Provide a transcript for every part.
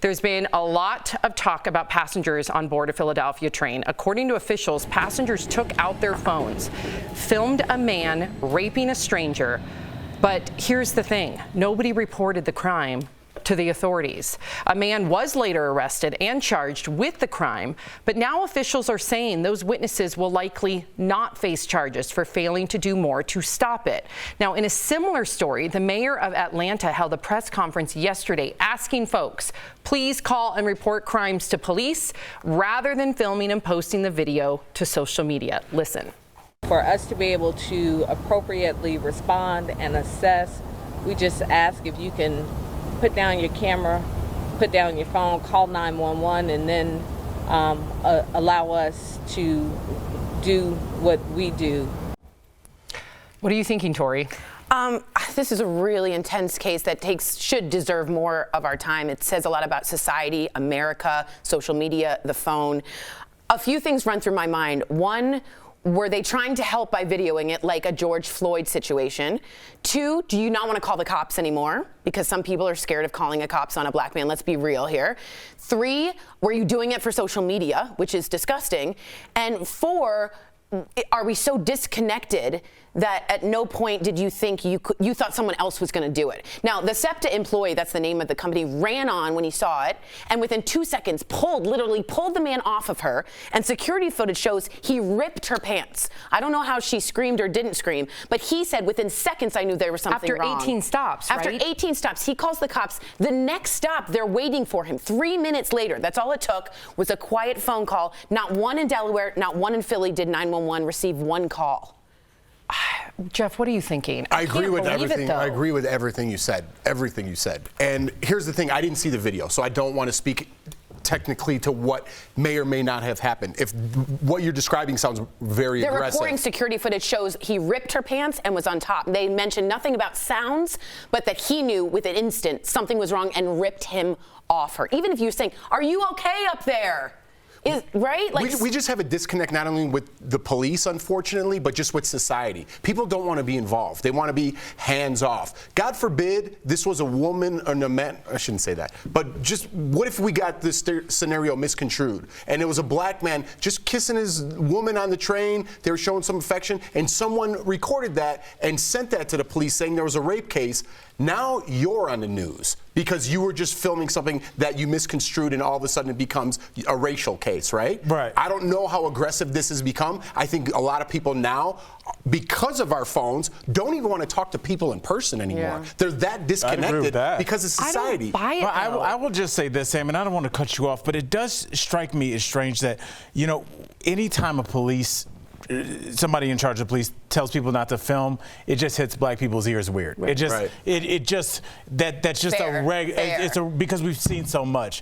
There's been a lot of talk about passengers on board a Philadelphia train. According to officials, passengers took out their phones, filmed a man raping a stranger. But here's the thing, nobody reported the crime to the authorities. A man was later arrested and charged with the crime, but now officials are saying those witnesses will likely not face charges for failing to do more to stop it. Now, in a similar story, the mayor of Atlanta held a press conference yesterday asking folks, please call and report crimes to police rather than filming and posting the video to social media. Listen. For us to be able to appropriately respond and assess, we just ask if you can put down your camera, put down your phone, call 911, and then allow us to do what we do. What are you thinking, Tori? This is a really intense case that should deserve more of our time. It says a lot about society, America, social media, the phone. A few things run through my mind. One, were they trying to help by videoing it like a George Floyd situation? Two, do you not want to call the cops anymore? Because some people are scared of calling the cops on a black man. Let's be real here. Three, were you doing it for social media, which is disgusting? And four, are we so disconnected that at no point did you think you thought someone else was going to do it? Now, the SEPTA employee, that's the name of the company, ran on when he saw it, and within 2 seconds literally pulled the man off of her, and security footage shows he ripped her pants. I don't know how she screamed or didn't scream, but he said within seconds I knew there was something wrong. After 18 stops, right? After 18 stops, he calls the cops. The next stop, they're waiting for him. 3 minutes later, that's all it took, was a quiet phone call. Not one in Delaware, not one in Philly did 911 receive one call. Jeff, what are you thinking? I agree with everything. I agree with everything you said. Everything you said. And here's the thing: I didn't see the video, so I don't want to speak technically to what may or may not have happened. If what you're describing sounds very aggressive. The recording security footage shows he ripped her pants and was on top. They mentioned nothing about sounds, but that he knew with an instant something was wrong and ripped him off her. Even if you're saying, "Are you okay up there?" Right? Like we just have a disconnect not only with the police, unfortunately, but just with society. People don't want to be involved. They want to be hands off. God forbid this was a woman or a man. I shouldn't say that. But just what if we got this scenario misconstrued and it was a black man just kissing his woman on the train, they were showing some affection, and someone recorded that and sent that to the police saying there was a rape case. Now you're on the news because you were just filming something that you misconstrued and all of a sudden it becomes a racial case, right? Right. I don't know how aggressive this has become. I think a lot of people now, because of our phones, don't even want to talk to people in person anymore. Yeah. They're that disconnected because of society. I don't buy it, I will just say this, Sam, and I don't want to cut you off, but it does strike me as strange that, you know, anytime somebody in charge of police tells people not to film, it just hits black people's ears weird. Right. That's just fair. Because we've seen so much,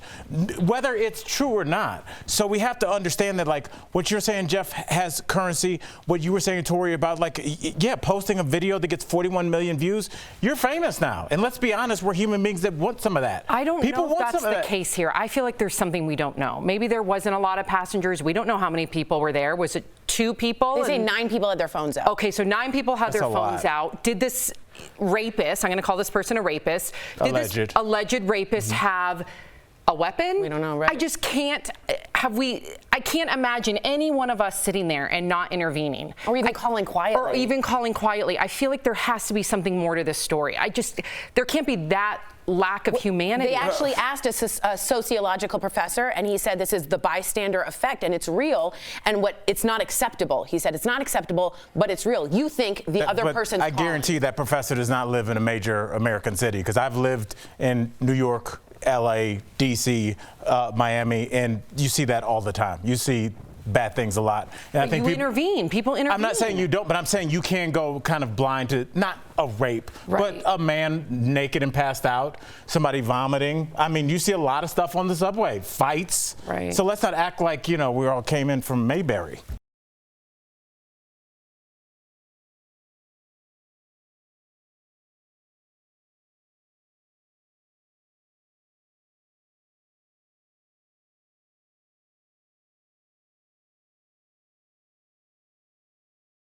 whether it's true or not. So we have to understand that, like, what you're saying, Jeff, has currency. What you were saying, Tori, about, like, yeah, posting a video that gets 41 million views, you're famous now. And let's be honest, we're human beings that want some of that. I don't know if that's the case here. I feel like there's something we don't know. Maybe there wasn't a lot of passengers. We don't know how many people were there. Was it 2 people? They say 9 people had their phones out. Okay, so 9 people had their phones out. Did this rapist, I'm going to call this person a rapist, did this alleged rapist have a weapon? We don't know, right? I just can't, I can't imagine any one of us sitting there and not intervening. Or even calling quietly. Or even calling quietly. I feel like there has to be something more to this story. There can't be that lack of humanity. They actually asked a sociological professor, and he said this is the bystander effect, and it's real, and it's not acceptable. He said it's not acceptable, but it's real. You think the other person's I guarantee that professor does not live in a major American city, because I've lived in New York, LA, DC, Miami, and you see that all the time. You see bad things a lot. And I think intervene. People intervene. I'm not saying you don't, but I'm saying you can go kind of blind to not a rape, but a man naked and passed out, somebody vomiting. I mean, you see a lot of stuff on the subway, fights. Right. So let's not act like, you know, we all came in from Mayberry.